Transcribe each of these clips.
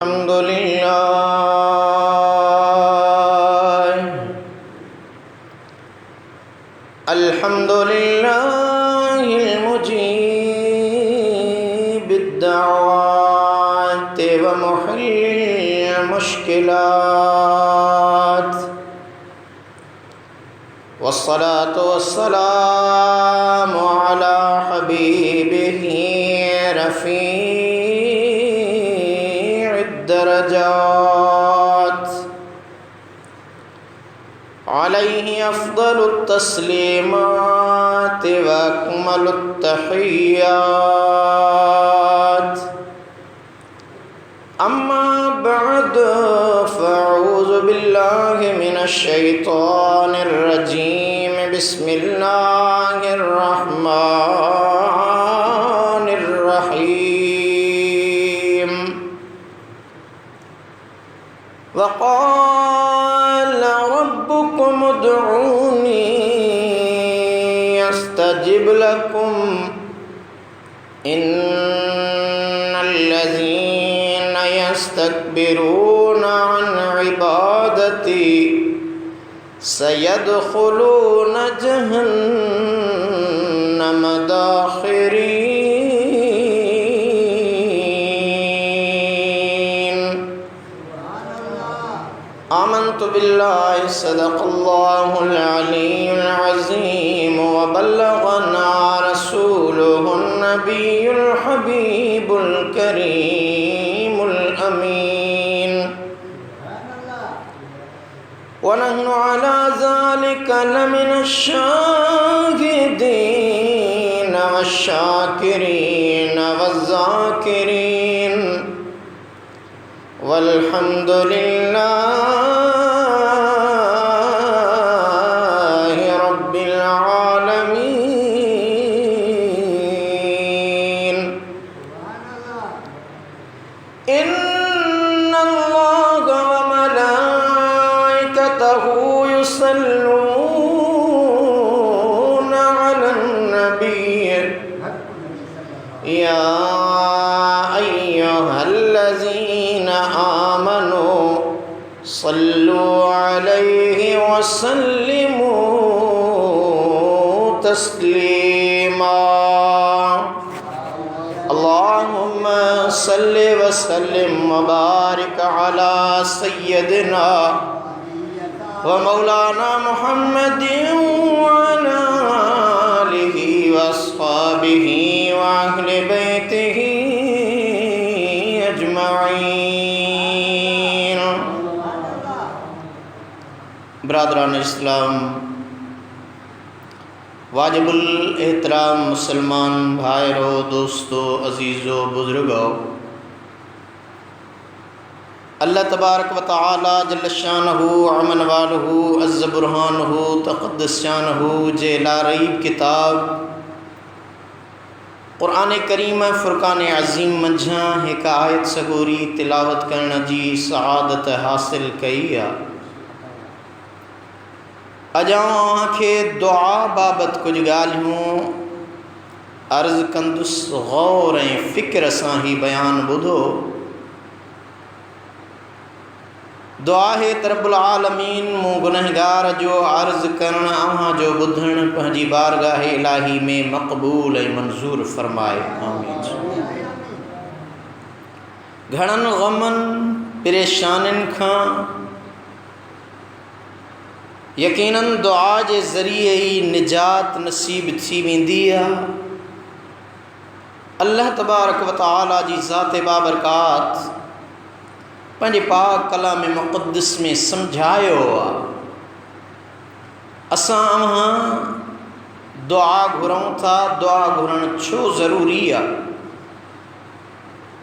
अल्हम्दुलिल्लाहिल मुजीबिद दाअवात व मुहल्लिल मुश्किलात वस्सलातु वस्सलामु अला हबीबिही रफ़ीइद दरजात अलैहि अफ़्ज़लुत तस्लीमात व अकमलुत तहिय्यात अम्मा बअद फ़अऊज़ु बिल्लाहि मिनश शैतानिर रजीम बिस्मिल्लाहिर रहमानिर रहीम वक़ाल रब्बुकुम उदऊनी अस्तजिब लकुम इन्नल्लज़ीना यस्तकबिरूना अन इबादती सयदखुलून जहन्नम दाखिरीन। आमन्तु बिल्लाहि सदक़ल्लाहुल अलीयुल अज़ीम व बल्लगना रसूलुहुन नबियुल हबीबुल करीमुल अमीन व नहनु अला ज़ालिका लमिनश शाहिदीन वश्शाकिरीन वज़्ज़ाकिरीन वल्हम्दुलिल्लाहि रब्बिल आलमीन। इन्नल्लाहा व मलाइकतहु युसल्लूना अलन नबिय्य या अय्युहल्लज़ीना आमनू सल्लू अलैहि वसल्लिमू तस्लीमा। अल्लाहुम्मा सल्लि व सल्लिम व बारिक अला सय्यदिना व मौलाना मुहम्मदिन व अला आलिहि व अस्हाबिहि व अहलि बैतिहि अजमईन। ब्रादरान इस्लाम, वाजिबुल एहतराम मुसलमान भाइयों, दोस्तों, अजीज़ों, बुजुर्गों, अल्लाह तबारक व तआला जल्ल शानहु अमन वालहु अज़्ज़ बुरहानहु तक़द्दस शानहु जे लारईब किताब क़ुरान करीम फ़ुरक़ान अज़ीम मंझा एक आयत सगोरी तिलावत करण जी सआदत हासिल कई आ। अजां के दुआ बाबत कुछ गालियों अर्ज़ कंदुस, गौर ऐं फ़िक्र सां ही बयान बुधो। दुआ है रब्बुल आलमीन मूं गुनहगार जो अर्ज़ करण अव्हां जो बुधण पंहिंजी बारगाह इलाही में मक़बूल ऐं मंज़ूर फरमाए। आमीन। घणनि ग़मनि परेशानियुनि खां यकीनन दुआ जे ज़रिए ही निजात नसीब थी वेंदी आहे। अल्लाह तबारक व तआला जी ज़ात बाबरकात पंहिंजे पाक कलाम मुक़द्दस में समझायो आहे। असां अव्हां दुआ घुरूं था, दुआ घुरणु छो ज़रूरी आहे?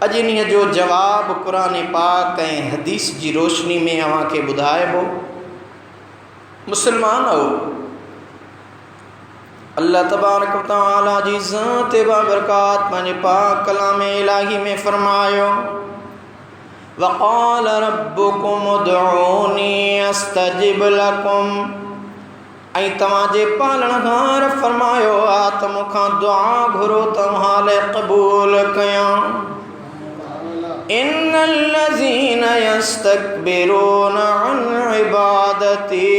अॼु इन्हीअ जो जवाब क़ुरान पाक ऐं हदीस जी रोशनी में अव्हां खे ॿुधाइबो। मुसलमान हो, अल्लाह तबारक व तआला जी ज़ात बाबरकात पंहिंजे पाक कलाम इलाही में फरमायो, वक़ाल रब्बुकुम उदऊनी अस्तजिब लकुम। ऐं तव्हांजे पालणहार फरमायो आहे त मूंखां दुआ घुरो तव्हां लाइ क़बूल कयां। इन्नल्लज़ीना यस्तकबिरूना अन इबादती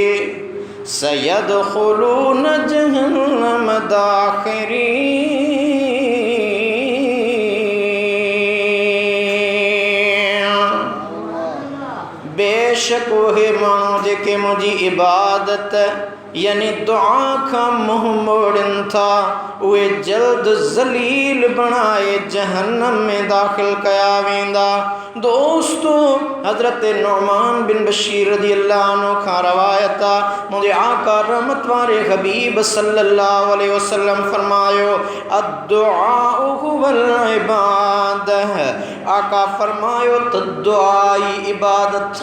सयदखुलून जहन्नम दाखिरीन। बेशक वही माण्हू जेके मुंहिंजी इबादत यानी दुआ का मुँह मोड़न था उहे जल्द जलील बनाए जहन्नम में दाखिल कया वेंदा। दोस्तों, हजरत नुअमान बिन बशीर रज़ियल्लाहु अन्हु खां रवायत आ, मुझे आका रहमत वारे हबीब सल्लल्लाहु अलैहि वसल्लम फरमायो अद्दुआ हुवल इबादह। आका फरमायो त दुआ इबादत।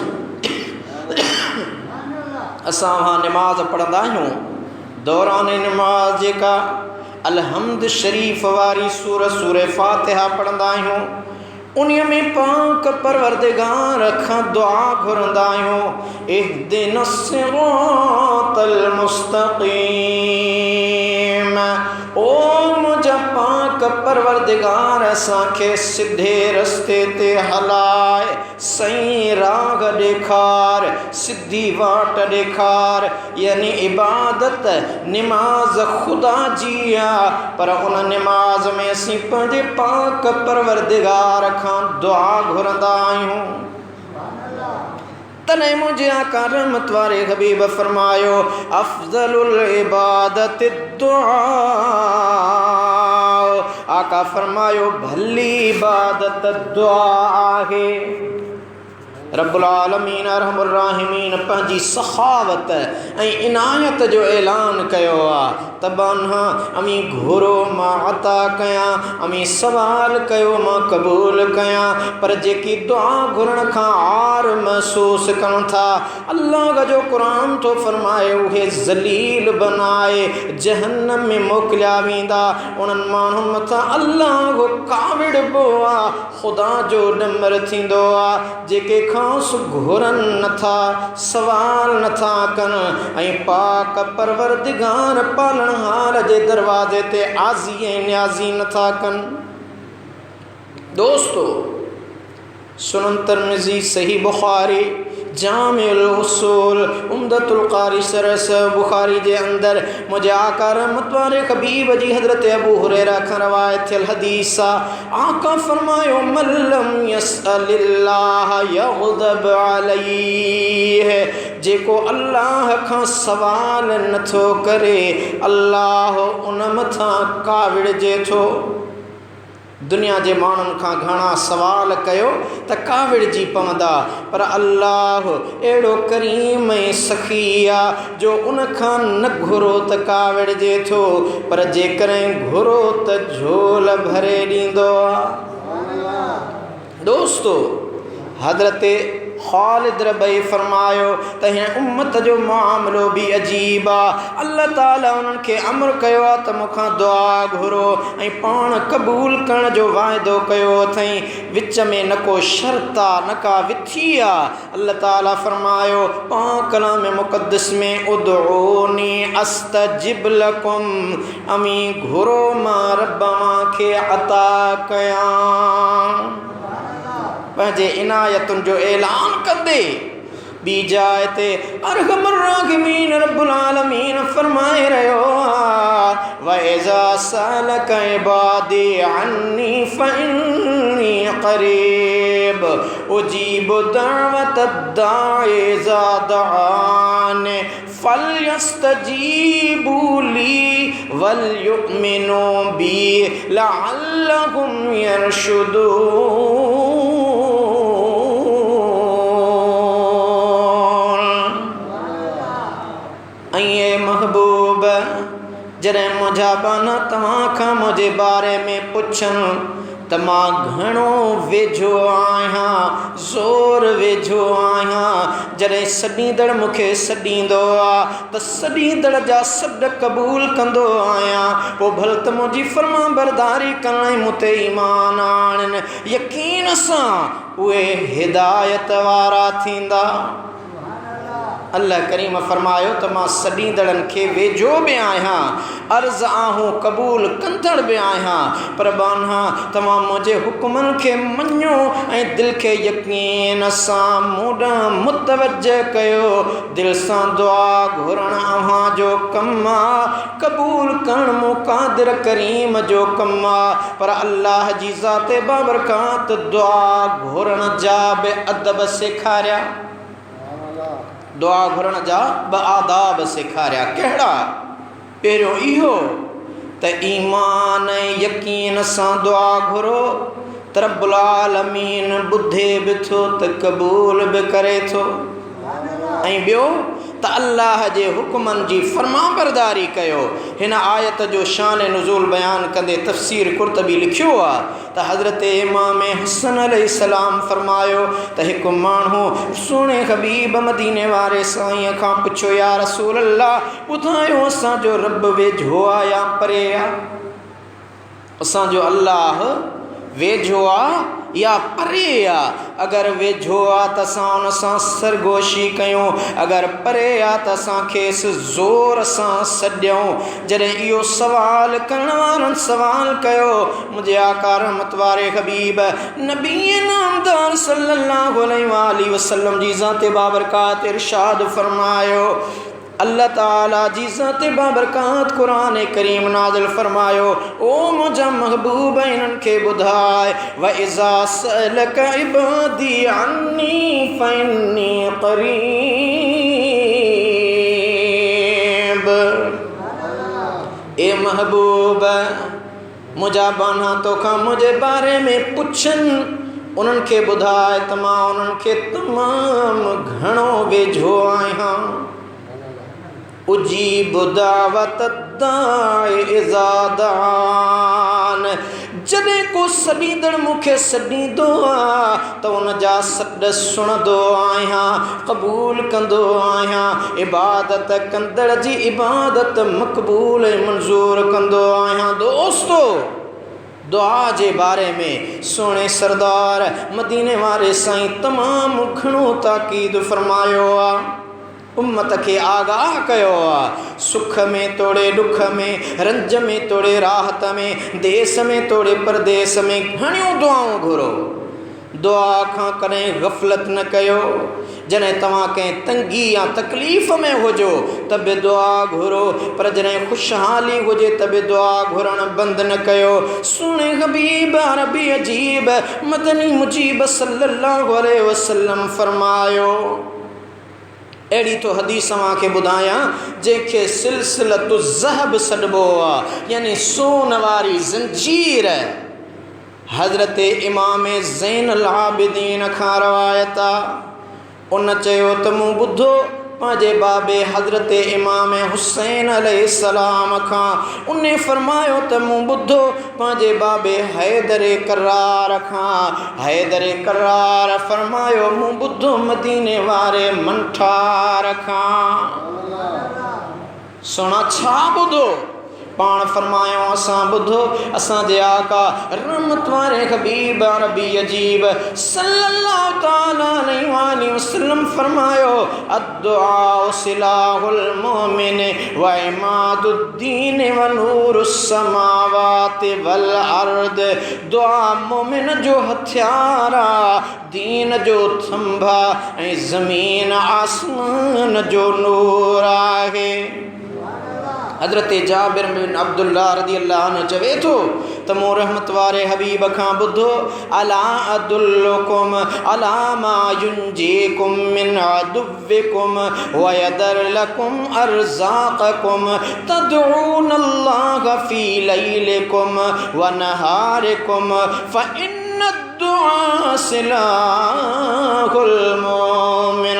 असां वहाँ नमाज पढ़ंदा आहियूं, दौरान नमाज जेका अलहम्द शरीफ वारी सूर फातिहा पढ़ंदा आहियूं, उन्हीअ में पाक परवरदिगार खां दुआ घुरंदा आहियूं इहदिनस सिरातल मुस्तक़ीम। ओ मुंहिंजा पाक परवरदिगार असांखे सिधे रस्ते ते हलाए, सही राह ॾेखार, सिधी वाट ॾेखार। यानी इबादत निमाज खुदा जी आहे, पर उन निमाज में असीं पंहिंजे पाक परवरदिगार खां दुआ घुरंदा आहियूं। तने मुझे आका रहमत वारे हबीब फरमायो अफजलुल इबादत दुआ। आका फरमायो भली इबादत दुआ आहे। रब्बुल आलमीन अरहमुर राहिमीन पंहिंजी सखावत ऐं इनायत जो ऐलान कयो आहे। तबान्हा अमी घुरो मां अता कयां, अमी सवाल कयो मां क़बूल कयां। पर जेकी दुआ घुरण खां आर महसूस कनि था, अल्लाह जो क़ुरान तो फरमाए उहे ज़लील बनाए जहन्नम में मोकिलिया वेंदा। उन्हनि माण्हुनि मथां अल्लाह काविड़बो आहे, ख़ुदा जो ॾमर थींदो आहे, जेके ख़ासि घुरनि नथा, सवाल नथा कनि ऐं पाक परवरदिगार पालण हाल जे दरवाजे ते आज़ी ऐं न्याज़ी नथा कनि। दोस्तों, सुनन तिरमिज़ी, सही बुखारी, जामिउल उसूल, उम्दतुल क़ारी, सरस बुखारी जे अंदर मुझे आका रहमत वारे हबीब जी हज़रत अबू हुरैरा खां रवायत थियल हदीस आहे। आका फरमायो मल्लम यसअलिल्लाह यग़ज़ब अलैहि। जेको अल्लाह खां सवाल नथो करे, अल्लाह उन मथां काविड़जे थो। दुनिया जे माण्हुनि खां घणा सवाल कयो त काविड़जी पवंदा, पर अल्लाह अहिड़ो करीम ऐं सखी आहे जो उन खां न घुरो त काविड़जे थो, पर जेकॾहिं घुरो त झोल भरे ॾींदो आहे। दोस्तों, हज़रत ख़ालिद रबई फरमायो त हिन उम्मत जो मामिलो बि अजीब आहे। अल्लाह ताला उन्हनि खे अमर कयो आहे त मूंखां दुआ घुरो ऐं पाण क़बूल करण जो वाइदो कयो अथई। विच में न को शर्त आहे, न का विथी आहे। अल्लाह ताला फरमायो पाक कलाम मुक़द्दस में उदऊनी अस्तजिब लकुम। अमी घुरो मां रब खे अता कयां। पंहिंजे इनायतुनि जो ऐलान कंदे ॿी जाइ ते अरहमुर राहिमीन रब्बुल आलमीन फरमाए रहियो आहे व इज़ा सअलक इबादी अन्नी फइन्नी क़रीब उजीबु दअवत दाइ इज़ा दआन फलयस्तजीबू ली वलयुमिनू बी लअल्लहुम यरशुदून। महबूब, जॾहिं मुंहिंजा बाना तव्हां खां मुंहिंजे बारे में पुछनि त मां घणो वेझो आहियां, ज़ोर वेझो आहियां। जॾहिं सॾींदड़ मूंखे सॾींदो आहे त सॾींदड़ जा सॾ क़बूल कंदो आहियां। पोइ भल त मुंहिंजी फर्मा बरदारी करण ऐं मूं ते ईमान आणनि, यकीन सां उहे हिदायत वारा थींदा। अल्लाह करीम फरमायो तो मां सॾींदड़नि खे वेझो बि आहियां, अर्ज़ आहूं क़बूल कंदड़ बि आहियां। पर बाना तव्हां मुंहिंजे हुक्मनि खे मञो ऐं दिलि खे यकीन सां मूं ॾांहुं मुतवजह कयो। दिलि सां दुआ घुरणु अव्हां जो कमु आहे, क़बूल करणु मूं क़ादिर करीम जो कमु आहे। पर अल्लाह जी ज़ात बाबरकात दुआ घुरण जा बि अदब सेखारिया, दुआ घुरण जा ब आदाब सेखारिया। कहिड़ा? पहिरियों इहो त ईमान ऐं यकीन सां दुआ घुरो त रब्बुल आलमीन ॿुधे बि थो त क़बूल बि करे थो। ऐं ॿियो त अल्लाह जे हुक्मनि जी फरमाबरदारी कयो। हिन आयत जो शान नुज़ूल बयान कंदे तफ़सीर कुर्तबी लिखियो आहे त हज़रत इमाम हसन अलैहिस्सलाम फरमायो त हिकु माण्हू सुहिणे हबीब मदीने वारे साईं खां पुछियो, या रसूल अल्लाह ॿुधायो असांजो रब वेझो आहे या परे आहे? असांजो अल्लाह वेझो आहे या परे आहे? अगरि वेझो आहे त असां उन सां सरगोशी कयूं, अगरि परे आहे त असां खेसि ज़ोर सां सॾियूं। जॾहिं इहो सवाल करण वारनि सवाल कयो, मुंहिंजे आका रहमत वारे हबीब नबी नामदार सल्लल्लाहु अलैहि वसल्लम जी ज़ात बाबरकात इरशाद फरमायो, अल्लाह ताला जी ज़ात बाबरकात कुरान करीम नाज़िल फरमायो, ओ मुंहिंजा महबूब इन्हनि खे ॿुधाए, व इज़ा सअलक इबादी अन्नी फइन्नी क़रीब। ए महबूब मुंहिंजा बाना तोखां मुंहिंजे बारे में पुछनि, उन्हनि खे ॿुधाए त मां उन्हनि खे तमामु घणो वेझो आहियां। उजीब दावत दाए इज़ा दान। जॾहिं को सॾींदड़ मूंखे सॾींदो आहे त उन जा सॾ सुणंदो आहियां, क़बूल कंदो आहियां। इबादत कंदड़ जी इबादत मक़बूल ऐं मंज़ूर कंदो आहियां। दोस्तो, दुआ जे बारे में सोने सरदार मदीने वारे साईं तमामु घणो ताकीद फरमायो आहे, उम्मत खे आगाह कयो आहे। सुख में तोड़े ॾुख में, रंज में तोड़े राहत में, देश में तोड़े परदेस में घणियूं दुआऊं घुरो। दुआ खां कॾहिं गफ़लत न कयो। जॾहिं तव्हां कंहिं तंगी या तकलीफ़ में हुजो त बि दुआ घुरो, पर जॾहिं ख़ुशहाली हुजे त बि दुआ घुरणु बंदि न कयो। सुहिणे हबीब अरबी अजीब मदनी मुजीब सल्लल्लाहु अलैहि वसल्लम फरमायो, अहिड़ी तो हदीस खे ॿुधायां जंहिंखे सिलसिलतु ज़हब सॾिबो आहे, यानी सोन वारी ज़ंजीर। हज़रत इमाम ज़ैनुल आबिदीन खां रवायत आहे, उन चयो त मूं ॿुधो पंहिंजे बाबे हज़रत इमाम हुसैन अलैहिस्सलाम खां, उन फरमायो त मूं ॿुधो पंहिंजे बाबे हैदर करार खां। हैदर करार फरमायो मूं ॿुधो मदीने वारे मंठार खां। सुणा छा ॿुधो? पाण फरमायो असां ॿुधो असांजे आका रहमत वारे हबीब अरबी अजीब सल्लल्लाहु तआला अलैहि वसल्लम फरमायो, अद्दुआ सिलाहुल मोमिन व इमादुद्दीन व नूरुस समावाति वल अर्द। दुआ मोमिन जो हथियार आहे, दीन जो थंभा ऐं ज़मीन आसमान जो नूर आहे। हज़रत जाबिर बिन अब्दुल्लाह रज़ी अल्लाह अन्हु चवे थो त मूं रहमत वारे हबीब खां ॿुधो, अला अदुल्लुकुम अला मा युंजीकुम मिन अदुव्विकुम व यदर लकुम अर्ज़ाक़कुम तदऊन अल्लाह फी लैलिकुम व नहारिकुम फ़इन दुआ सिलाहुल मोमिन।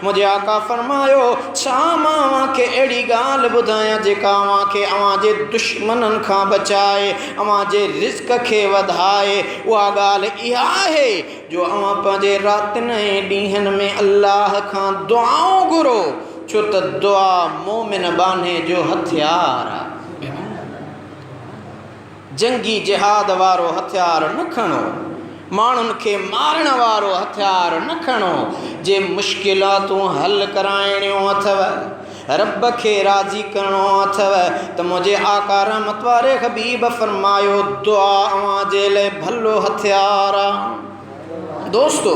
मुझे आका फरमायो, छा मां खे अहिड़ी ॻाल्हि ॿुधायां जेका अव्हां जे दुश्मननि खां बचाए, अव्हां जे रिज़्क़ खे वधाए। उहा ॻाल्हि इहा आहे जो अव्हां पंहिंजे रातिनि ऐं ॾींहंनि में अल्लाह खां दुआऊं घुरो, छो त दुआ मोमिन बाने जो हथियार आहे। जंगी जिहाद वारो हथियार न खणो, माण्हुनि खे मारण वारो हथियार न खणो। जे मुश्किलातूं हल कराइणियूं अथव, रब खे राज़ी करणो अथव त मुंहिंजे आका रहमत वारे हबीब फरमायो दुआ अवां जे लाइ भलो हथियार आहे। दोस्तो,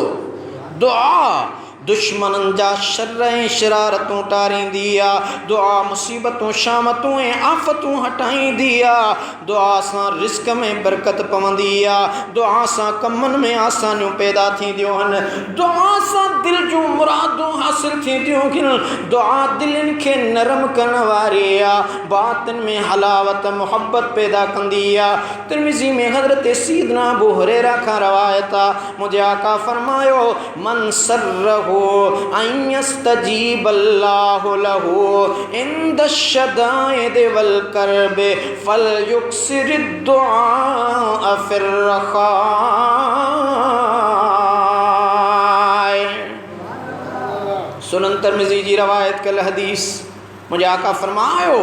दुआ दुश्मननि जा शर ऐं शरारतूं टारींदी आहे। दुआ मुसीबतूं शामतूं ऐं आफ़तूं हटाईंदी आहे। दुआ सां रिस्क में बरकत पवंदी आहे। दुआ सां कमनि में आसानियूं पैदा थींदियूं आहिनि। दुआ सां दिलि जूं मुरादूं हासिल थींदियूं आहिनि। दुआ दिलनि खे नरम करण वारी आहे, बातिन में हलावत मुहब्बत पैदा कंदी आहे। तिरमिज़ी में हज़रत सैयदना अबू हुरैरा खां रवायत आहे, मुंहिंजे आका फरमायो मन सर्रहु अन यस्तजीबल्लाहु लहू इंद शदाइद वल कर्ब फलयुक्सिरिद दुआ फिर रखा। सुनन तिरमिज़ी जी रवायत कल हदीस, मुंहिंजे आका फरमायो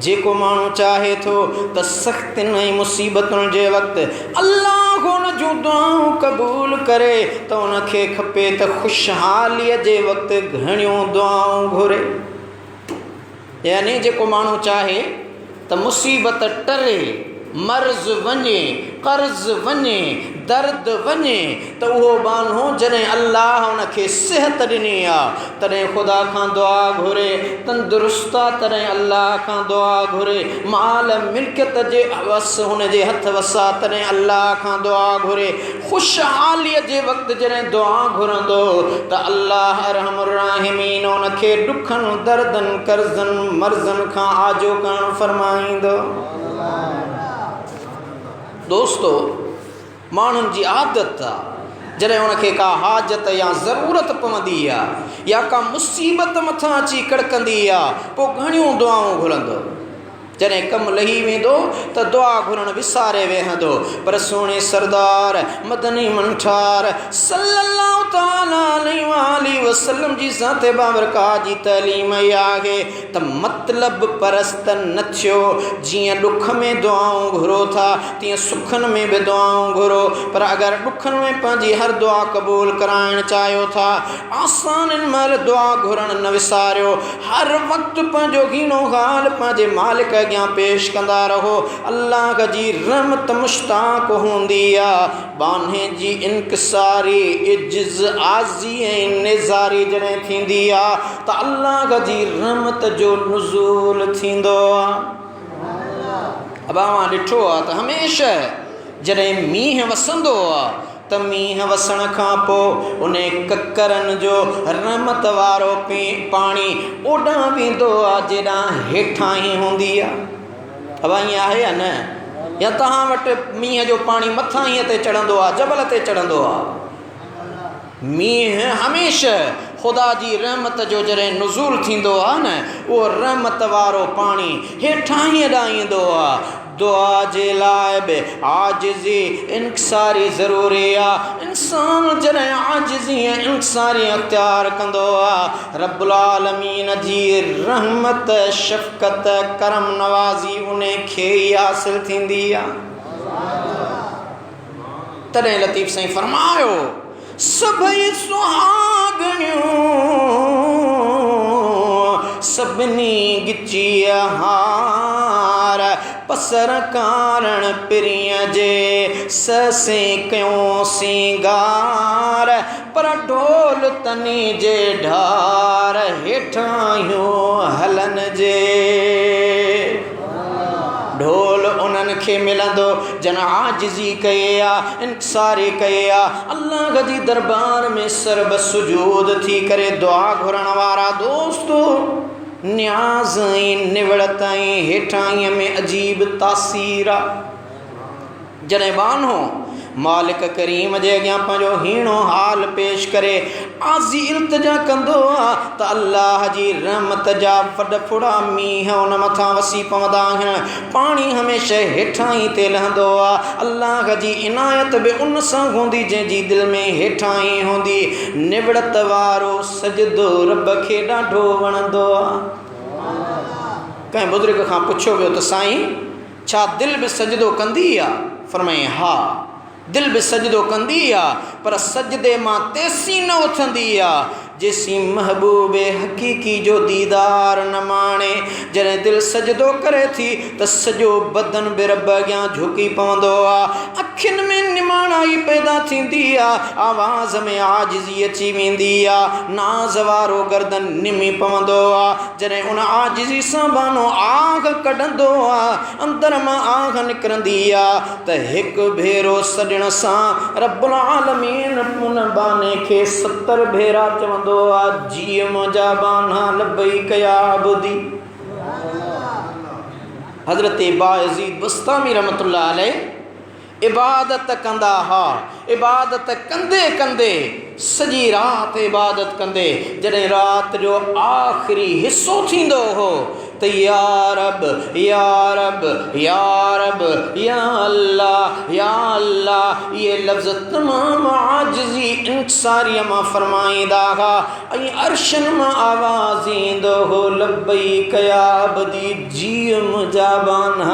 जेको माण्हू चाहे थो त सख़्तियुनि ऐं मुसीबतुनि जे वक़्तु अल्लाह हुन जूं दुआऊं क़बूल करे त उनखे खपे त ख़ुशहालीअ जे वक़्तु घणियूं दुआऊं घुरे। यानी जेको माण्हू चाहे त मुसीबत टरे, मर्ज़ वञे, कर्ज़ वञे, दर्द वञे, त उहो बानो जॾहिं अल्लाह उनखे सिहत ॾिनी आहे तॾहिं ख़ुदा खां दुआ घुरे, तंदुरुस्त आहे तॾहिं अल्लाह खां दुआ घुरे, माल मिल्कियत जे वस हुनजे हथ वसा तॾहिं अल्लाह खां दुआ घुरे, ख़ुशहालीअ जे वक़्तु जॾहिं दुआ घुरंदो त अल्लाह अरहमुर राहिमीन उनखे ॾुखनि दर्दनि कर्ज़नि मर्ज़नि खां आजो करणु फरमाईंदो। दोस्तो, माण्हुनि जी आदत आहे जॾहिं उनखे का हाजत या ज़रूरत पवंदी आहे या का मुसीबत मथां अची कड़कंदी आहे पोइ घणियूं दुआऊं घुरंदो। जॾहिं कमु लही वेंदो त दुआ घुरणु विसारे वेहंदो। पर सोणे सरदार मदनी मंठार सल्लल्लाहु ताला अलैहि वसल्लम जी ज़ाते बाबरकात जी तलीम इहा आहे त मतिलब परस्त न थियो। जीअं ॾुख में दुआऊं घुरो था तीअं सुखनि में बि दुआऊं घुरो। पर अगरि ॾुखनि में पंहिंजी हर दुआ क़बूल कराइणु चाहियो था, आसाननि महिल दुआ घुरणु न विसारियो। हर वक़्तु पंहिंजो हीनो हाल पंहिंजे मालिक अॻियां पेश कंदा रहो। अल्लाह जी रहमत मुश्ताक़ हूंदी आहे। बाने जी इनकिसारी इज्ज़ आज़ी ऐं निज़ारी जॾहिं थींदी आहे त अल्लाह जी रहमत जो नुज़ूल थींदो आहे। अब मां ॾिठो आहे त हमेशह जॾहिं मींहुं वसंदो आहे त मींहुं वसण खां पोइ उन ककरनि जो रहमत वारो पाणी ओॾां वेंदो आहे जेॾां हेठां ई हूंदी आहे। अब ईअं आहे या न? या तव्हां वटि मींहं जो पाणी मथां ईअं ते चढ़ंदो आहे, जबल ते चढ़ंदो आहे? मींहुं हमेशह ख़ुदा जी रहमत जो जॾहिं नुज़ूल थींदो आहे न, उहो रहमत वारो पाणी हेठां ई हेॾां ईंदो आहे। दुआ जे लाइ बि आजिज़ी इंकिसारी ज़रूरी आहे। इंसान जॾहिं आजिज़ी ऐं इंकिसारी अख़्तियार कंदो आहे, रब्बुल आलमीन जी रहमत शफ़क़त करम नवाज़ी उन खे ई हासिल थींदी आहे। तॾहिं लतीफ़ साईं फरमायो सभई सुहागणियूं सभिनी गिची हार पसर कारण पिरीअ जे ससे कयूं सिंगार पर ढोल तनी जे ढार हेठां हलन जे। ढोल उन्हनि खे मिलंदो जन आजिज़ी कई आहे, इंकिसारी कई आहे, अल्लाह जी दरबार में सरब सुजूद थी करे दुआ घुरण वारा। दोस्तो, न्याज़ ऐं निवड़त ऐं हेठाईअ में अजीब तासीर आहे। जॾहिं बानो मालिक करीम जे अॻियां पंहिंजो हीणो हाल पेश करे आज़ी इल्तिजा कंदो आहे त अल्लाह जी रहमत जा वॾ फुड़ा मींहं उन मथां वसी पवंदा आहिनि। पाणी हमेशह हेठां ई ते लहंदो आहे। अल्लाह जी इनायत बि उन सां हूंदी जंहिंजी दिलि में हेठां ई हूंदी। निवड़त वारो सजदो रब खे ॾाढो वणंदो आहे। कंहिं बुज़ुर्ग खां पुछियो वियो त साईं छा दिलि बि सजदो कंदी आहे? फरमाई हा, दिल भी सजदो कंदी आ पर सजदे मां तेसी न उथंदी आ जेसी महबूबे हकीकी जो दीदार न माणे। जॾहिं दिल सजदो करे थी त सॼो बदन बि रब अॻियां झुकी पवंदो आहे। अखियुनि में निमाणाई पैदा थींदी आहे, आवाज़ में आजिज़ी अची वेंदी आहे, नाज़ वारो गर्दन निमी पवंदो आहे। जॾहिं उन आजिज़ी सां बानो आग कढंदो आहे, अंदर मां आग निकिरंदी आहे त हिकु भेरो सॾण सां रब्बुल आलमीन उन बाने खे 70 भेरा चवंदो जी मुंहिंजा बाना लब्बैक या अब्दी। हज़रत बायज़ीद बस्तामी रहमतुल्लाह अलैह इबादत कंदा हा। इबादत कंदे कंदे सॼी राति इबादत कंदे जॾहिं राति जो आख़िरी हिसो थींदो हो त या रब या रब या रब या अल्लाह ये लफ़्ज़ तमामु आजिज़ी इंसारीअ मां फरमाईंदा हुआ ऐं अर्शन मां आवाज़ ईंदो हो लब्बैक या अब्दी जी मुंहिंजा बाना।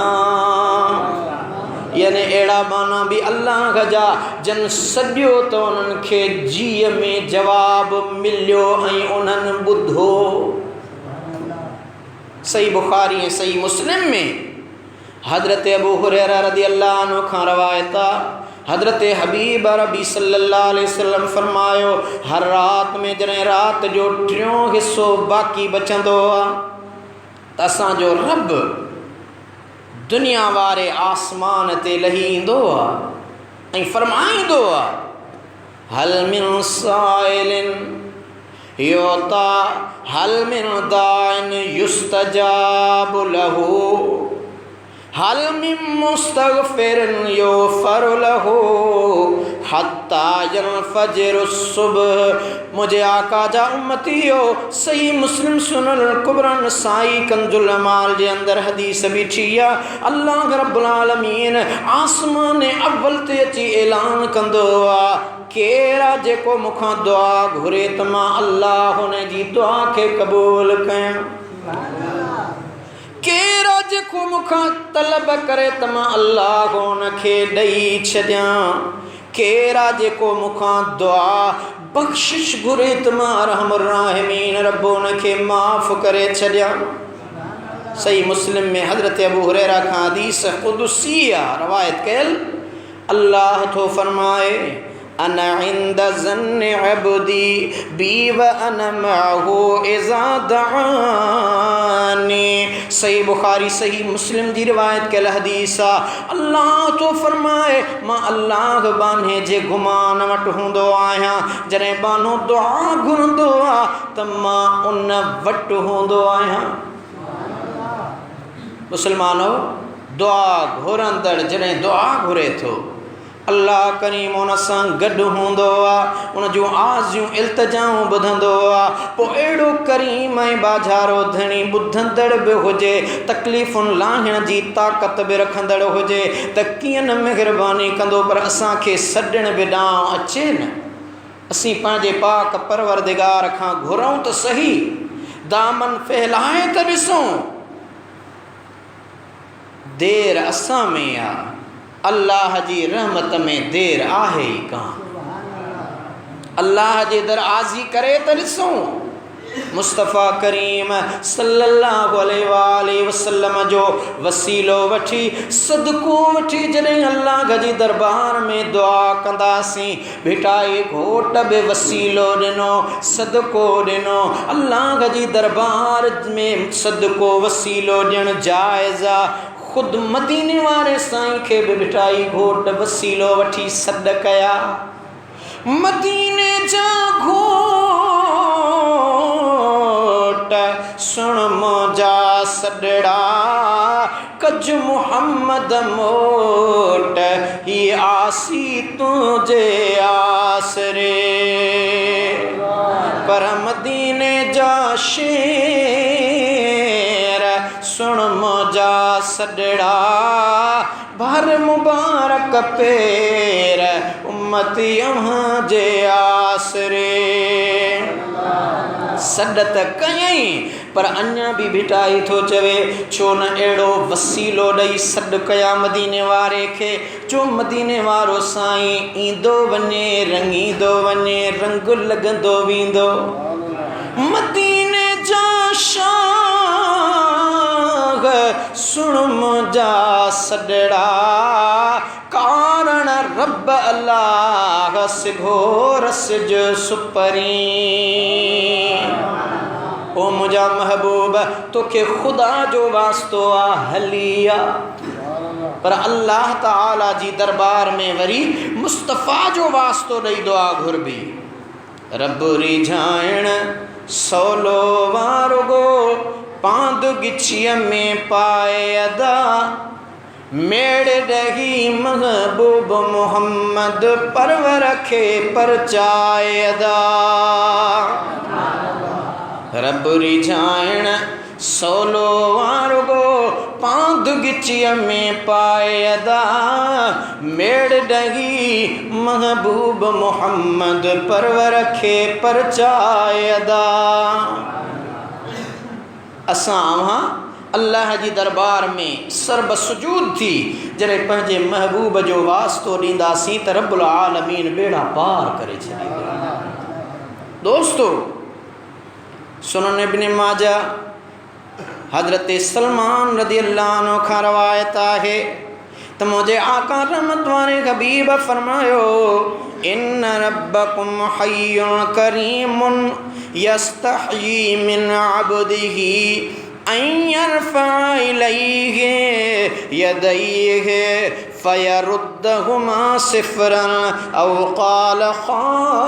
यानी अहिड़ा बाना भी अल्लाह जा जन सॼो त उन्हनि खे जीअ में जवाब मिलियो ऐं उन्हनि ॿुधो। सही बुखारी ऐं सही मुस्लिम में हज़रत अबू हुरैरा रज़ियल्लाहु अन्हु खां रवायत आहे। हज़रत हबीब रबी सल्लल्लाहु अलैहि वसल्लम फरमायो हर रात में जॾहिं रात जो टियों हिस्सो बाक़ी बचंदो आहे त असांजो रब दुनिया वारे आसमान ते लही ईंदो आहे ऐं फरमाईंदो आहे हल मिन साइलिन योता हल मिन दाइन युस्तजाब लहू हल मिन मुस्तगफिरिन युगफर लहू हत्ता यनफजर सुबह। मुझे आका जा उम्मतियो सही मुस्लिम सुनल कुबरा नसाई कंजुल अमाल जे अंदर हदीस भी छिया। अल्लाह रब्बुल आलमीन आसमान अव्वल ते अची ऐलान कंदो आ केरा जेको मुखां दुआ घुरे त मां अल्लाह हुन जी दुआ खे क़बूल कयां। केरा जेको मुखां तलब करे त मां अल्लाह हुन खे ॾेई छॾियां। केरा जेको मुखां दुआ बख्शिश घुरे त मां रहमुर राहिमीन रब हुन खे माफ़ करे छॾियां। सही मुस्लिम में हज़रत अबू हुरैरा खां हदीस क़ुदसी रवायत कयल अल्लाह थो फरमाए अना इंद ज़न्नि अब्दी बी व अना मअहू इज़ा दआनी। सही बुखारी सही मुस्लिम जी रिवायत कयल हदीस आहे। अल्लाह तो फरमाए मां अल्लाह बाने जे गुमान वटि हूंदो आहियां। जॾहिं बानो दुआ घुरंदो आहे त मां उन वटि हूंदो आहियां। मुसलमानो दुआ घुरंदड़ जॾहिं दुआ घुरे थो अल्लाह करीम उन सां गॾु हूंदो आहे, उन जूं आज़ियूं इल्तिजाऊं ॿुधंदो आहे। पोइ अहिड़ो करीम ऐं बाज़ारो धणी ॿुधंदड़ बि हुजे, तकलीफ़ुनि लाहिण जी ताक़त बि रखंदड़ हुजे त कीअं न महिरबानी कंदो पर असांखे सॾण बि ॾांहुं अचे न। असीं पंहिंजे पाक परवरदिगार खां घुरूं त सही, दामन फहिलाए त ॾिसूं। देर असां में आहे, अल्लाह जी रहमत में देर आहे ई कान। अल्लाह जे दर आज़ी करे त ॾिसूं। मुस्तफ़ा करीम सल्लल्लाहु अलैहि वसल्लम जो वसीलो वठी सदको वठी जॾहिं अल्लाह जी दरबार में दुआ कंदासीं, भिटाई घोट बि वसीलो ॾिनो, सदको ॾिनो। अल्लाह जी दरबार में सदको वसीलो ॾियणु जाइज़ आहे। खुद मदीने वारे साईं खे बि भिटाई घोट वसीलो वठी सॾ कया। मदीने जा घोट सुण मुंहिंजा सॾड़ा कज मुहम्मद मोट ही आसी तुंहिंजे आसरे। पर मदीने जा शेर सुण मुंहिंजा सॾड़ा भर मुबारक पेर उम्मती जे आसरे। सॾ त कयई पर अञा बि भिटाई थो चवे छो न अहिड़ो वसीलो ॾेई सॾ कया मदीने वारे खे जो मदीने वारो साईं ईंदो वञे रंगींदो वञे रंग लॻंदो वेंदो मदीने जा शाह सुण मुंहिंजा सॾड़ा कारण रब अल्लाह सिघोर सिज सुपरी ओ मुंहिंजा महबूब तोखे ख़ुदा जो वास्तो आ हलिया पर अल्लाह ताला जी दरबार में वरी मुस्तफ़ा जो वास्तो ॾेई दुआ घुरबी रब रिझाइण सवलो वारुगो पांद गिछीअ में पाए अदा मेड़ ॾही महबूब मोहम्मद परवर खे परचाए अदा रब रिझाइण सवलो वारुगो पांद गिछीअ में पाए अदा मेड़ ॾही महबूब मोहम्मद परवर खे परचाए अदा असां अल्लाह जी दरबार में सर्ब सुजूद थी जॾहिं पंहिंजे महबूब जो वास्तो ॾींदासीं त रब्बुल आलमीन बेड़ा पार करे छॾींदो दोस्तो सुनन इब्न माजा हज़रत सलमान रज़ी अल्लाह अन्हु खां रवायत आहे त मुंहिंजे आका रहमत वारे हबीब फरमायो इन रब्बकुम हय्युन करीमुन यस्तही मिन अब्दिही अन यरफअ इलैहि यदैहि फयरुद्दहुमा सिफ़रन औ क़ाल ख़ाइबतैन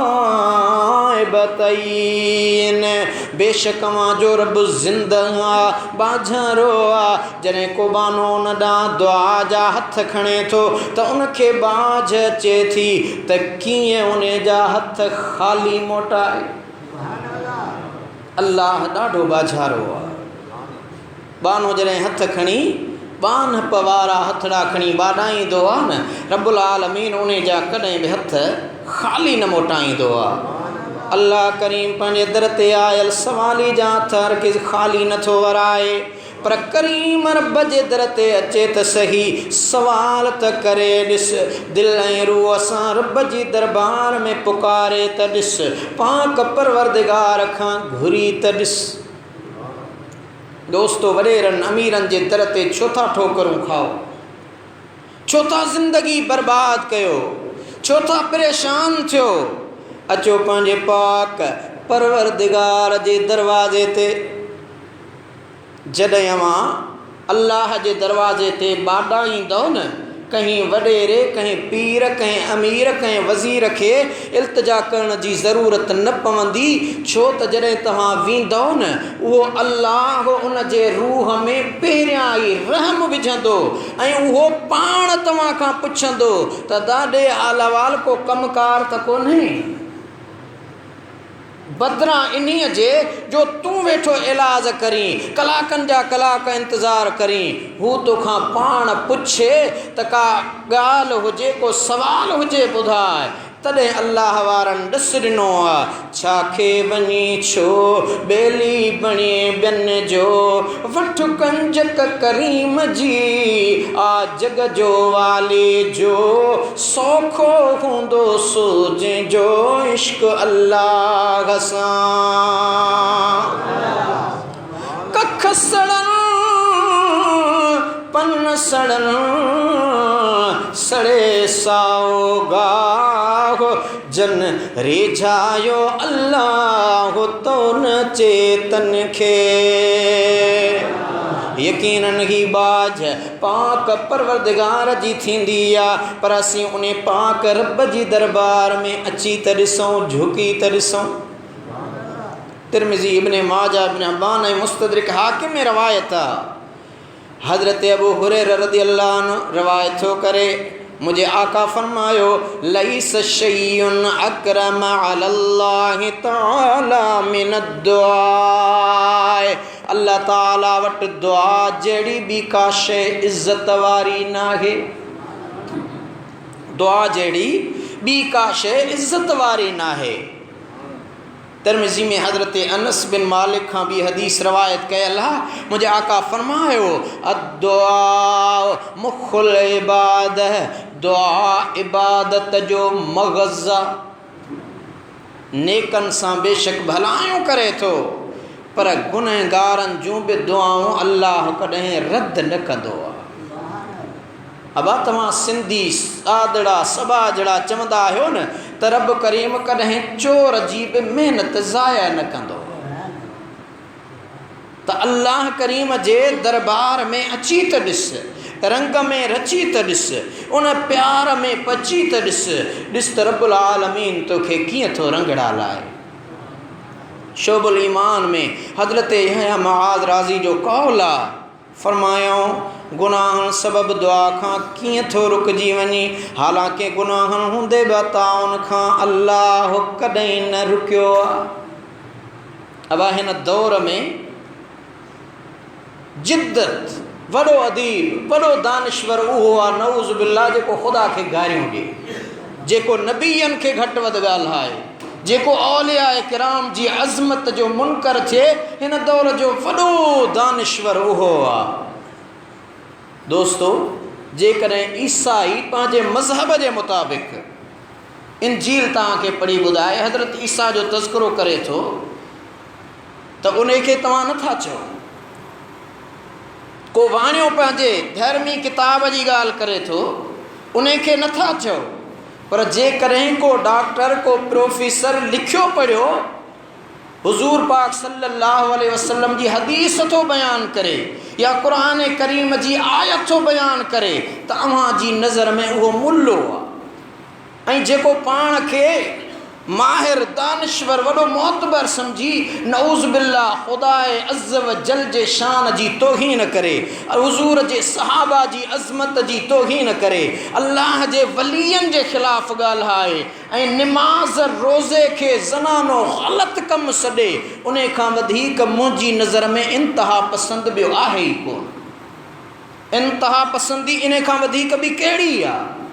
बेशक जो रब ज़िंदह आ बाझरो आ जॾहिं को बानो उन ॾांहुं दुआ जा हथ खणे थो त उनखे बाझ अचे थी त कीअं उन जा हथ ख़ाली मोटाए अल्लाह ॾाढो बाझारो आहे बानो जॾहिं हथ खणी बान पवारा हथड़ा खणी बाॾाईंदो आहे न रब्बुल आलमीन उन जा कॾहिं बि हथ ख़ाली न मोटाईंदो आहे अल्लाह करीम पंहिंजे दर ते आयल सवाली जा हथ हरगिज़ ख़ाली नथो वराए पर करीम रब जे दर ते अचे त सही सवाल त करे ॾिस दिलि ऐं रूह सां रब जी दरबार में पुकारे त ॾिस पाक परवरदिगार खां घुरी त ॾिस दोस्तो वॾेरनि अमीरनि जे दर ते छो था ठोकरूं खाओ छो था ज़िंदगी बर्बाद कयो छो था परेशान थियो अचो पंहिंजे पाक परवरदिगार जे दरवाज़े ते जॾहिं अवां अल्लाह जे दरवाज़े ते ॿाॾाईंदव न कहीं वॾेरे कहीं पीर कहीं अमीर कहीं वज़ीर खे इल्तिजा करण जी ज़रूरत न पवंदी छो त जॾहिं तव्हां वेंदव न उहो अल्लाह उन जे रूह में पहिरियां ई रहम विझंदो ऐं उहो पाण तव्हां खां पुछंदो त ॾाढे आलावाल को कमकार त कोन्हे बदिरां इन्हीअ जे जो तूं वेठो इलाज करीं कलाकनि जा कलाक इंतज़ारु करीं हू तोखां पाण पुछे त का ॻाल्हि हुजे को सवाल हुजे ॿुधाए तॾहिं अल्लाह वारनि ॾिस ॾिनो आहे छा खे वञी छो बेली बणी ॿियनि जो वठ कंजक करीम जी आ जग जो वाली जो सौखो हूंदो सो जंहिंजो इश्क अल्लाह सां कख सड़नि पन सड़नि सड़े साओ गाहो जन रिझायो अल्लाह तो न चेतन खे यकीनन ही बाज पाक परवरदिगार जी थींदी आहे पर असीं उन पाक रब जी दरबार में अची त ॾिसूं झुकी त ॾिसूं तिरमिज़ी इब्न माजा इब्न हब्बान ऐं मुस्तदरिक हाकिम में रवायत आहे हज़रत अबू हुरैरा रज़ियल्लाहु अन्हु रवायत थो करे मुझे आका फरमायो लईस शय्युन अकरम अलल्लाहि तआला मिन दुआ अल्लाह ताला वटि दुआ जहिड़ी ॿी का शइ इज़त वारी नाहे दुआ जहिड़ी ॿी का शइ इज़त वारी नाहे तिरमिज़ी में हज़रत अनस बिन मालिक खां भी हदीस रवायत कयल आहे, मुंहिंजे आका फरमायो अद्दुआ मुखुल इबादह, दुआ इबादत जो मग़ज़ा। नेकन सां बेशक भलायूं करे थो, पर गुनहगारनि जूं बि दुआऊं अल्लाह कॾहिं रद्द न कंदो आहे। अबा तव्हां सिंधी आदड़ा सबाजड़ा चवंदा आहियो न त रब करीम कॾहिं चोर जी बि महिनत ज़ाया न कंदो। त अल्लाह करीम जे दरबार में अची त ॾिस, रंग में रची त ॾिस, उन प्यार में पची त ॾिस त रब्बुल आलमीन तोखे कीअं थो रंगड़ा लाए। शोबुल ईमान में हज़रत यहया मुआज़ राज़ी जो कौल आहे, फरमायूं गुनाहनि सबब दुआ खां कीअं थो रुकिजी वञे, हालांकि गुनाहनि हूंदे बि अताउन खां अल्लाह कॾहिं न रुकियो आहे। अब हिन दौर में जिद्दत वॾो अदीब वॾो दानिश्वर उहो आहे नऊज़ बिल्लाह जेको ख़ुदा खे गारियूं ॾिए, जेको नबीयनि खे घटि वधि ॻाल्हाए, जेको औलिया किराम जी अज़मत जो मुनकर थिए, हिन दौर जो वॾो दानिश्वर उहो आहे। दोस्तो, जेकॾहिं ईसाई पंहिंजे मज़हब जे मुताबिक़ इंजील तव्हांखे पढ़ी ॿुधाए हज़रत ईसा जो तज़किरो करे थो त उन खे तव्हां नथा चओ। को वाणियो पंहिंजे धर्मी किताब जी ॻाल्हि करे थो, उन खे नथा चओ। पर जेकॾहिं को डॉक्टर को प्रोफेसर लिखियो पढ़ियो हुज़ूर पाक सल्लल्लाहु अलैहि वसल्लम जी हदीस थो बयान करे या क़ुरान करीम जी आयत थो बयान करे त अव्हां जी नज़र में उहो मुल्लो आहे। ऐं जेको पाण खे माहिर दानिश्वर वॾो मोतबर समझी नऊज़ बिल्लाह ख़ुदाए अज़्ज़ व जल जे शान जी तौहीन करे, हुज़ूर जे सहाबा जी अज़मत जी तौहीन करे, अल्लाह जे वलियनि जे ख़िलाफ़ ॻाल्हाए ऐं निमाज़ रोज़े खे ज़नानो ग़लति कमु सॾे, उन खां वधीक मुंहिंजी नज़र में इंतिहा पसंदि ॿियो आहे ई कोन। इंतिहा पसंदी इन खां वधीक ॿी कहिड़ी आहे?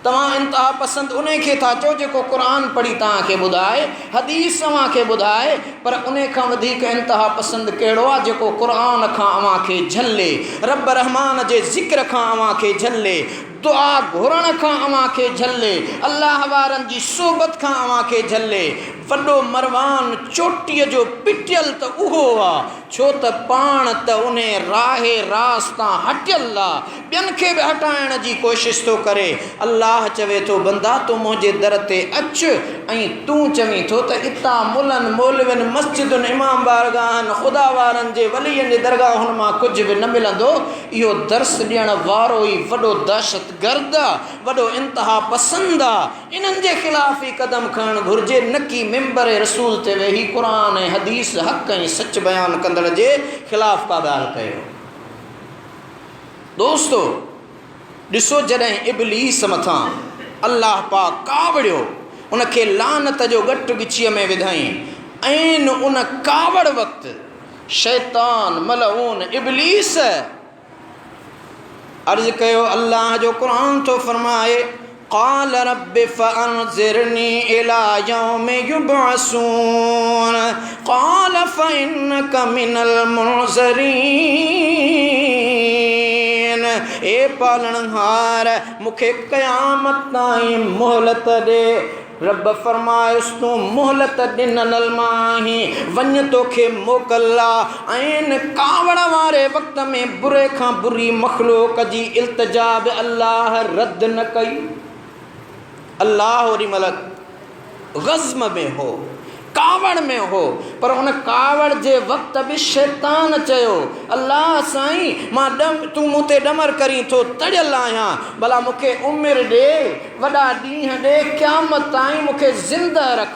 तव्हां इंतिहा पसंदि उन खे था चओ जेको क़ुरान पढ़ी तव्हांखे ॿुधाए, हदीस तव्हांखे ॿुधाए, पर उन खां वधीक इंतिहा पसंदि कहिड़ो आहे? जेको क़ुरान खां अव्हांखे झले, रब रहमान जे ज़िक्र खां अव्हांखे झले, दुआ घुरण खां अव्हांखे झले, अल्लाह वारनि जी सोबत खां अव्हांखे झले। वॾो मरवान चोटीअ जो पिटियल त उहो आहे, छो त पाण त उन राहे रास तां हटियल आहे, ॿियनि खे बि हटाइण जी कोशिशि थो करे। अल्लाह चवे थो बंदा तूं मुंहिंजे दर ते अचु, ऐं तूं चवीं थो त इतां मुलनि मौलवियुनि मस्जिदुनि इमाम बारगाहनि ख़ुदा वारनि जे वलियनि जे दरगाहुनि मां कुझु बि न मिलंदो। इहो दर्स ॾियण वारो ई वॾो दहशत गर्द आहे, वॾो इंतिहा पसंदि आहे। इन्हनि जे ख़िलाफ़ ई क़दम खणणु घुरिजे, न की मिंबर रसूल ते वेही क़ुरान ऐं हदीस हक़ ऐं सच बयानु कंदड़ जे ख़िलाफ़ का ॻाल्हि कयो। दोस्तो, ॾिसो जॾहिं इब्लीस मथां अल्लाह पाक कावड़ियो, उनखे लानत जो गटु गिचीअ में विधाई, ऐं उन कावड़ वक़्तु शैतान मलऊन इब्लीस अर्ज़ कयो, अल्लाह जो क़ुरान थो फरमाए क़ाल रब्बि फ़अंज़िरनी इला यौमि युबअसून क़ाल फ़इन्नक मिनल मुनज़रीन। ए पालणहार, मूंखे क़यामत ताईं मोहलत ॾे। रब फरमायुसि तूं मोहलत ॾिनल माही, वञ तोखे मोकल आहे। ऐं कावड़ वारे वक़्त में बुरे खां बुरी मख़लूक जी इल्तिजा बि अल्लाह रद्द न कई। अल्लाह ओॾी महिल ग़ज़्म में हो, कावड़ में हो, पर उन कावड़ जे वक़्त बि शैतान चयो अल्लाह साईं मां तूं मूं ते ॾमर करीं थो तड़ियल आहियां, भला मूंखे उमिरि ॾे, वॾा ॾींहं ॾे, क़यामत ताईं मूंखे ज़िंदा रख।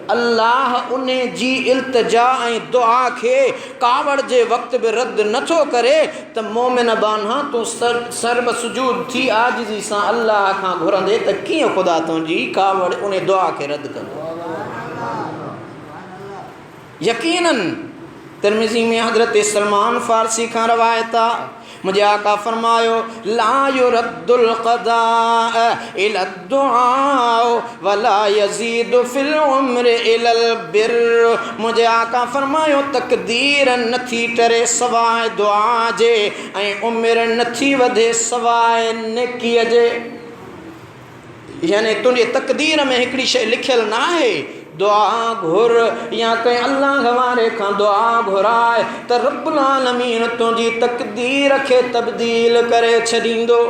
अल्लाह उन जी इल्तिजा ऐं दुआ खे कावड़ जे वक़्त बि रद्द नथो करे त मोमिन बान्हा तूं सर्ब सुजूद थी आजिज़ी सां अल्लाह खां घुरंदे त कीअं ख़ुदा तुंहिंजी कावड़ उन दुआ खे रद्द कंदो। यकीनन तिरमिज़ी में हज़रत सलमान फ़ारसी का रवायत मुझे आका फरमायो ला युरद्दुल क़दा इला दुआ वला यज़ीदु फिल उम्र इलल बिर। मुझे आका फरमायो तकदीर नथी टरे सवाए दुआ जे ऐं उम्र नथी वधे सवाए नेकीअ जे। यानी तुंहिंजे तकदीर में हिकिड़ी शइ लिखियल ना आहे, दुआ घुर या कंहिं अल्लाह वारे खां दुआ घुराए त रब्बुल आलमीन तुंहिंजी तकदीर खे तब्दील करे छॾींदो।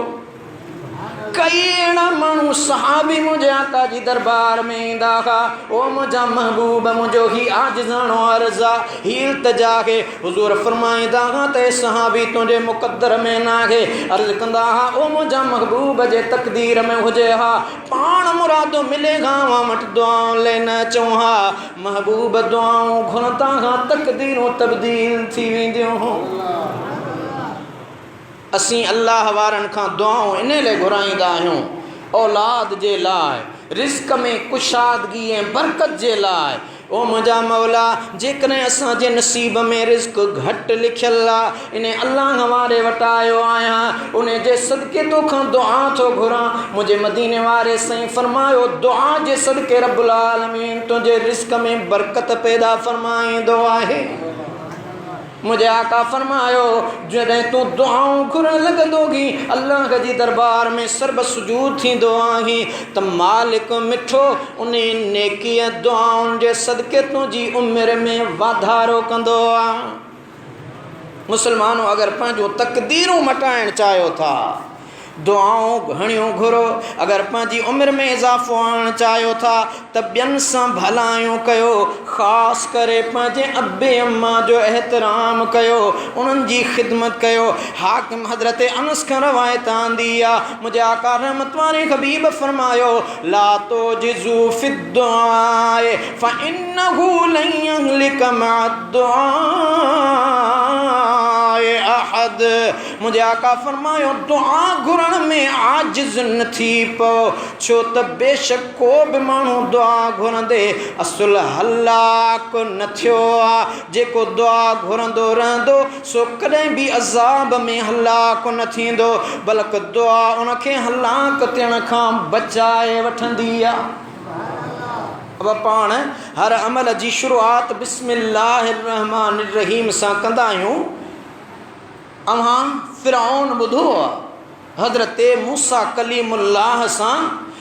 कई अहिड़ा माण्हू सहाबी मुंहिंजे आका जी दरबार में ईंदा हुआ, ओ मुंहिंजा महबूब मुंहिंजो ही आजिज़ाणो अर्ज़ु आहे, ही इल्तिजा खे हुज़ूर फरमाईंदा हुआ त सहाबी तुंहिंजे मुक़द्दर में न आहे। अर्ज़ु कंदा हुआ ओ मुंहिंजा महबूब जे तक़दीर में हुजे हा, पाण मुरादो मिले हा मां वटि दुआऊं ले न अचूं हा। महबूब दुआऊं घुरंदा हुआ, तक़दीरूं तब्दील थी वेंदियूं हुयूं। असीं अल्लाह वारनि खां दुआऊं इन लाइ घुराईंदा आहियूं, औलाद जे लाइ, रिज़्क़ में कुशादगी ऐं बरकत जे लाइ। ओ मुंहिंजा मौला जेकॾहिं असांजे नसीब में रिज़्क़ घटि लिखियल आहे, इन अल्लाह वारे वटि आयो आहियां, उन जे सदके तोखां दुआ थो घुरां। मुंहिंजे मदीने वारे साईं फरमायो दुआ जे सदके रब्बुल आलमीन तुंहिंजे रिज़्क़ में बरकत पैदा फरमाईंदो आहे। मुझे आका फरमायो जॾहिं तूं दुआऊं घुरण लॻंदोगी अल्लाह जी दरबार में सर्ब सुजूद थींदो आहीं त मालिक मिठो उन नेकीअ दुआउनि जे सदके तुंहिंजी उमिरि में वाधारो कंदो आहे। मुसलमानों अगरि पंहिंजो तक़दीरूं मटाइण चाहियो था, दुआऊं घणियूं घुरो। अगरि पंहिंजी उमिरि में इज़ाफ़ो आणणु चाहियो था त ॿियनि सां भलायूं कयो, ख़ासि करे पंहिंजे अबे अम्मा जो एहतराम कयो, उन्हनि जी ख़िदमत कयो। हाकिम हज़रत अनस खां रवायत आंदी आहे, मुंहिंजे आका रहमत वारे हबीब फरमायो ला तुजिज़ू फ़िद्दुआए फ़इन्नहु लन यहलिक मअद्दुआए अहद। मुंहिंजे आका फरमायो दुआ घुरण में आजिज़ न थी पओ, छो त बेशक को बि माण्हू दुआ घुरंदे असुल हलाक न थियो आहे। जेको दुआ घुरंदो रहंदो सो कॾहिं बि अज़ाब में हलाक न थींदो, बल्कि दुआ उनखे हलाक थियण खां बचाए वठंदी आहे। अब पाण हर अमल जी शुरूआत बिस्मिल्लाहिर रहमानिर रहीम सां कंदा आहियूं। अव्हां फ़िरऔन ॿुधो आहे, हज़रत मूसा कलीमुल्लाह सां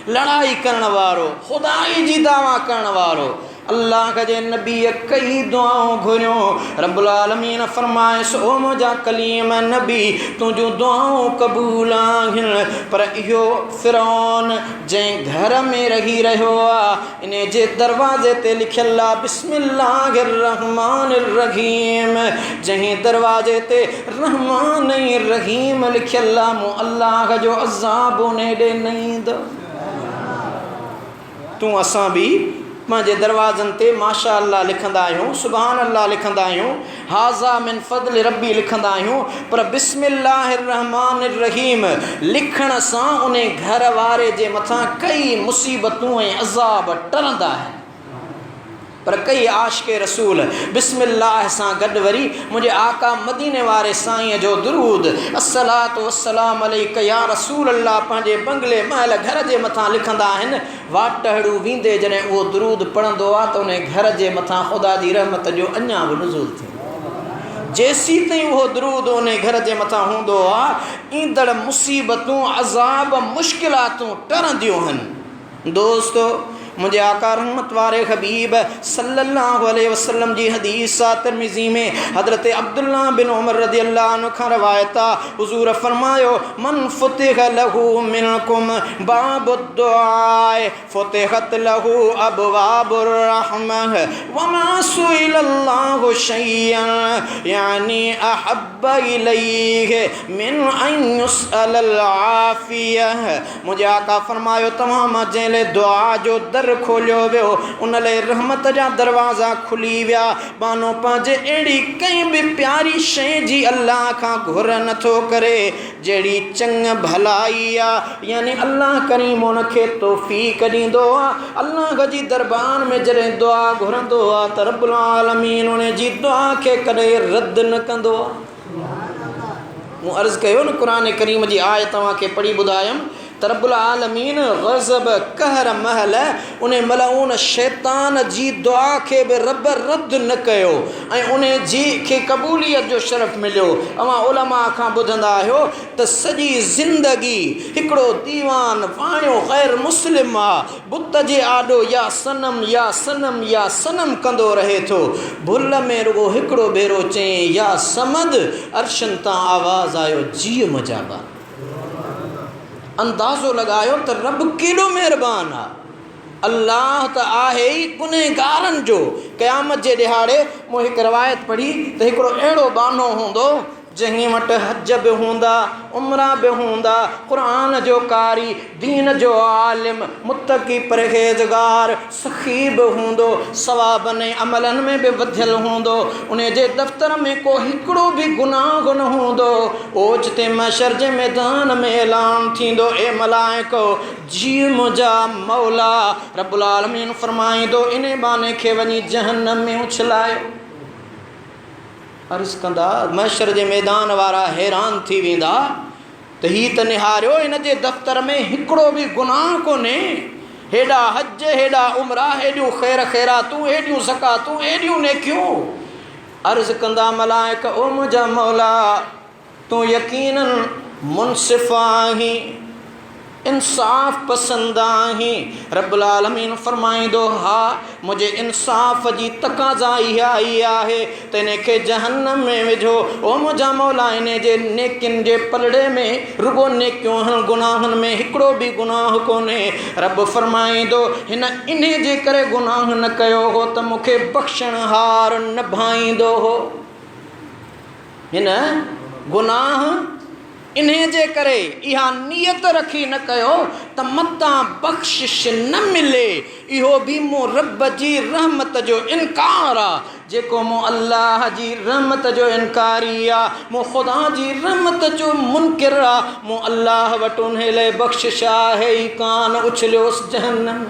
लड़ाई करण वारो, खुदाई जी दावा करण वारो, अल्लाह जे नबी कई दुआऊं घुरियूं। रब्बुल आलमीन फरमायसि ओ मुंहिंजा कलीम नबी तुंहिंजूं दुआऊं क़बूल आहिनि, पर इहो फ़िरऔन जंहिं घर में रही रहियो आहे इन जे दरवाज़े ते लिखियल आहे बिस्मिल्लाहिर रहमानिर रहीम। जंहिं दरवाज़े ते रहमान ऐं रहीम लिखियल आहे, मूं अल्लाह जो अज़ाब उन ॾे न ईंदो। तूं असां बि पंहिंजे दरवाज़नि ते माशा अल्लाह लिखंदा आहियूं, सुभान अल्लाह लिखंदा आहियूं, हाज़ा मिन फ़ज़्ल रब्बी लिखंदा आहियूं, पर बिस्मिल्लाहिर रहमानिर रहीम लिखण सां उन घर वारे जे मथां कई मुसीबतूं ऐं अज़ाब टरंदा आहिनि। पर कई आशिक़े रसूल बिस्मिल्लाह सां गॾु वरी मुंहिंजे आका मदीने वारे साईं जो दुरूद अस्सलातु वस्सलाम अलैका या रसूल अल्लाह पंहिंजे बंगले महल घर जे मथां लिखंदा आहिनि। वाटहड़ू वेंदे जॾहिं उहो दुरूद पढ़ंदो आहे त उन घर जे मथां ख़ुदा जी रहमत जो अञा बि नुज़ूल थींदो। जेसी ताईं उहो दुरूद उन घर जे मथां हूंदो आहे ईंदड़ मुसीबतूं अज़ाब मुश्किलातूं टरंदियूं आहिनि। दोस्तो मुझे आका रहमत वारे हबीब सल्लल्लाहु अलैहि वसल्लम जी हदीस तिरमिज़ी में हज़रत अब्दुल्ला बिन उमर रज़ियल्लाहु अन्हु खां रवायत आहे, हुज़ूर फरमायो मन फुतिह लहू मिनकुम बाबुद दुआ फुतिहत लहू अबवाबुर रहमह वमा सुइलल्लाहु शैयन यानी अहब्ब इलैहि मिन अन युसअल आफियह। मुझे आका फरमायो तमाम जंहिं दुआ जो दर कर खोलियो वियो, उन लाइ रहमत जा दरवाज़ा खुली विया। बानो पंहिंजे अहिड़ी कंहिं बि प्यारी शइ जी अल्लाह खां घुर नथो करे जहिड़ी चंग भलाई आहे, यानी अल्लाह करीम उनखे तौफ़ीक़ ॾींदो आहे। अल्लाह जी दरबार में जॾहिं दुआ घुरंदो आहे त रब्बुल आलमीन उन जी दुआ खे कॾहिं रद्द न कंदो आहे। मूं अर्ज़ु कयो न क़ुरान करीम जी आयत तव्हांखे पढ़ी ॿुधायमि त रब्बुल आलमीन ग़ज़ब कहर महल उन मलऊन शैतान जी दुआ खे बि रब रद्द न कयो ऐं उन जी खे क़बूलियत जो शरफ़ मिलियो। अवां उलमा खां ॿुधंदा आहियो त सॼी ज़िंदगी हिकिड़ो दीवान वाणियो ग़ैर मुस्लिम आहे, बुत जे आॾो या सनम या सनम या सनम कंदो रहे थो, भुल में रुगो हिकिड़ो भेरो चई या समद, अर्शन तां आवाज़ आयो जी मुजाबा। अंदाज़ो लगायो त रब केॾो महिरबान आहे। अल्लाह त आहे ई गुनहगारनि जो। क़यामत जे ॾिहाड़े मूं हिकु रवायत पढ़ी त हिकिड़ो अहिड़ो बानो हूंदो जंहिं वटि हज बि हूंदा, उमरा बि हूंदा, क़ुरान जो कारी, दीन जो आलिम, मुत्तकी परहेज़गार, सखी बि हूंदो, सवाबनि ऐं अमलनि में बि वधियल हूंदो, उन जे दफ़्तर में को हिकिड़ो बि गुनाह न हूंदो। ओचिते महशर जे मैदान में ऐलान थींदो, ए मलाइको जी मुंहिंजा मौला, रब्बुल आलमीन फरमाईंदो इन बाने खे वञी जहन्नम में उछलायो। अर्ज़ कंदा महशर जे मैदान वारा हैरान थी वेंदा त ही त निहारियो इन जे दफ़्तर में हिकिड़ो बि गुनाह कोन्हे, हेॾा हज, हेॾा उमरा, हेॾियूं ख़ैर ख़ैरातूं, हेॾियूं ज़कातूं, हेॾियूं नेकियूं। अर्ज़ कंदा मलाइक ओ मुंहिंजा मौला तूं यकीनन मुनसिफ़ आहीं, इंसाफ़ पसंद आहीं। रब्बुल आलमीन फरमाईंदो हा मुझे इंसाफ़ जी तक़ाज़ा इहा ई आहे त इनखे जहन्नम में विझो। ओ मुंहिंजा मौला इन जे नेकियुनि जे पलड़े में रुगो नेकियूं गुनाहनि में हिकिड़ो बि गुनाह कोन्हे। रब फरमाईंदो हिन इन जे करे गुनाह न कयो हो त मूंखे बख़्शणहार न भाईंदो हो। हिन गुनाह इन्हे जे करे इहा नियत रखी न कयो त मतां बख़्शिश न मिले। इहो बि मूं रब जी रहमत जो इनकार आहे। जेको मूं अल्लाह जी रहमत जो इनकारी आहे, मूं ख़ुदा जी रहमत जो मुनकिर आहे, मूं अल्लाह वटि उन लाइ बख़्शिश आहे ई कान, उछलियोसि जहन्नम।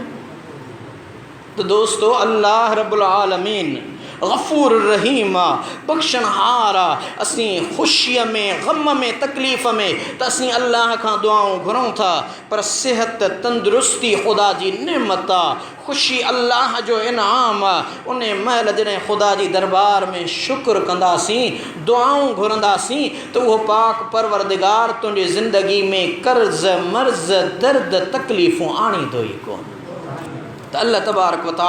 तो दोस्तो अल्लाह रब्बुल आलमीन गफ़ूर रहीम आहे, बख़्शणहार आहे। असीं ख़ुशीअ में, ग़म में, तकलीफ़ में त असीं अल्लाह खां दुआऊं घुरूं था, पर सिहत तंदुरुस्ती ख़ुदा जी नेमत आहे, ख़ुशी अल्लाह जो इनाम आहे। उन महिल जॾहिं ख़ुदा जी दरबार में शुक्र कंदासीं, दुआऊं घुरंदासीं त उहो पाक परवरदिगार तुंहिंजी ज़िंदगी में कर्ज़, मर्ज़, दर्द, तकलीफ़ूं आणींदो ई कोन। त अल्लाह तबारक व तआला